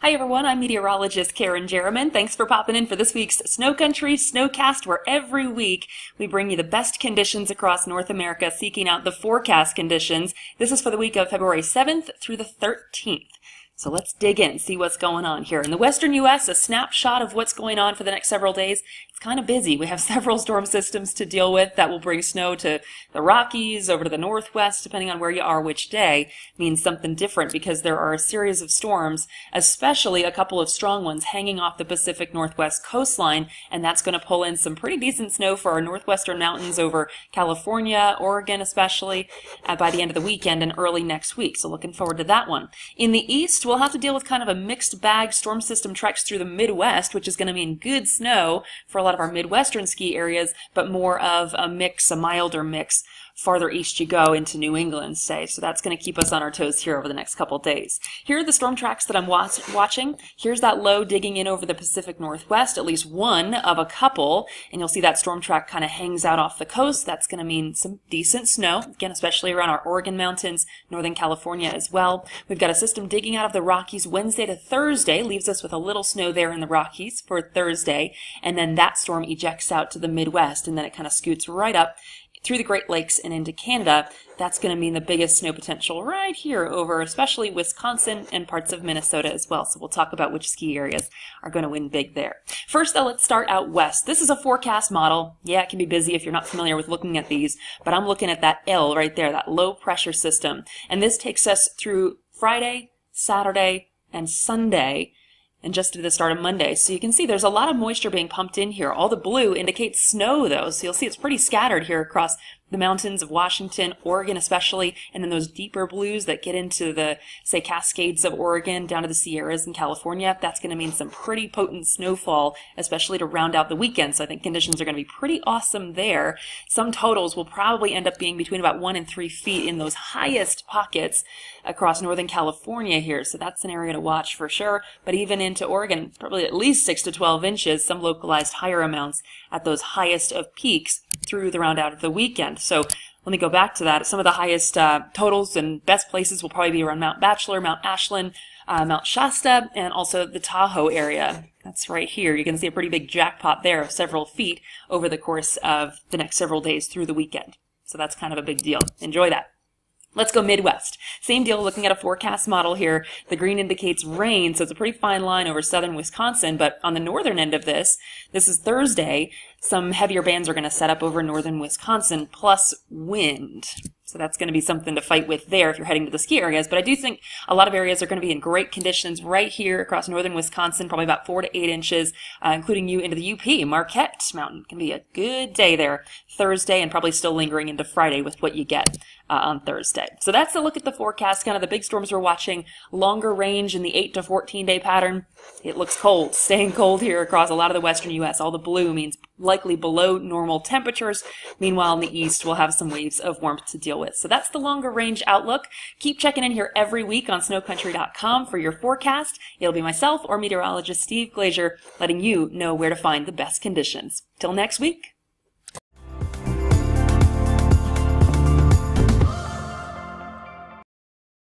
Hi everyone, I'm meteorologist Kerrin Jeromin. Thanks for popping in for this week's SnoCountry SnoCast, where every week we bring you the best conditions across North America, seeking out the forecast conditions. This is for the week of February 7th through the 13th. So let's dig in, see what's going on here. In the western U.S., a snapshot of what's going on for the next several days. It's kind of busy. We have several storm systems to deal with that will bring snow to the Rockies, over to the Northwest, depending on where you are which day. Means something different because there are a series of storms, especially a couple of strong ones hanging off the Pacific Northwest coastline, and that's going to pull in some pretty decent snow for our northwestern mountains over California, Oregon especially, by the end of the weekend and early next week. So looking forward to that one. In the east, we'll have to deal with kind of a mixed bag. Storm system treks through the Midwest, which is going to mean good snow for a lot of our Midwestern ski areas, but more of a mix, a milder mix, farther east you go into New England, say. So that's going to keep us on our toes here over the next couple of days. Here are the storm tracks that I'm watching. Here's that low digging in over the Pacific Northwest, at least one of a couple, and you'll see that storm track kind of hangs out off the coast. That's going to mean some decent snow, again, especially around our Oregon mountains, Northern California as well. We've got a system digging out of the Rockies Wednesday to Thursday, leaves us with a little snow there in the Rockies for Thursday, and then that storm ejects out to the Midwest, and then it kind of scoots right up through the Great Lakes and into Canada. That's going to mean the biggest snow potential right here over especially Wisconsin and parts of Minnesota as well. So we'll talk about which ski areas are going to win big there. First, though, let's start out west. This is a forecast model. Yeah, it can be busy if you're not familiar with looking at these, but I'm looking at that L right there, that low pressure system. And this takes us through Friday, Saturday, and Sunday, and just to the start of Monday. So you can see there's a lot of moisture being pumped in here. All the blue indicates snow, though, so you'll see it's pretty scattered here across the mountains of Washington, Oregon especially, and then those deeper blues that get into the, say, Cascades of Oregon down to the Sierras in California. That's going to mean some pretty potent snowfall, especially to round out the weekend. So I think conditions are going to be pretty awesome there. Some totals will probably end up being between about 1 and 3 feet in those highest pockets across Northern California here. So that's an area to watch for sure. But even into Oregon, probably at least 6 to 12 inches, some localized higher amounts at those highest of peaks through the round out of the weekend. So let me go back to that. Some of the highest totals and best places will probably be around Mount Bachelor, Mount Ashland, Mount Shasta, and also the Tahoe area. That's right here. You can see a pretty big jackpot there of several feet over the course of the next several days through the weekend. So that's kind of a big deal. Enjoy that. Let's go Midwest. Same deal, looking at a forecast model here. The green indicates rain, so it's a pretty fine line over southern Wisconsin, but on the northern end of this is Thursday, some heavier bands are going to set up over northern Wisconsin, plus wind. So that's going to be something to fight with there if you're heading to the ski areas. But I do think a lot of areas are going to be in great conditions right here across northern Wisconsin, probably about 4 to 8 inches, including you into the UP. Marquette Mountain can be a good day there Thursday and probably still lingering into Friday with what you get on Thursday. So that's a look at the forecast, kind of the big storms we're watching, longer range in the 8 to 14 day pattern. It looks cold, staying cold here across a lot of the western U.S. All the blue means likely below normal temperatures. Meanwhile, in the east, we'll have some waves of warmth to deal with. So that's the longer range outlook. Keep checking in here every week on SnoCountry.com for your forecast. It'll be myself or meteorologist Steve Glazier letting you know where to find the best conditions. Till next week.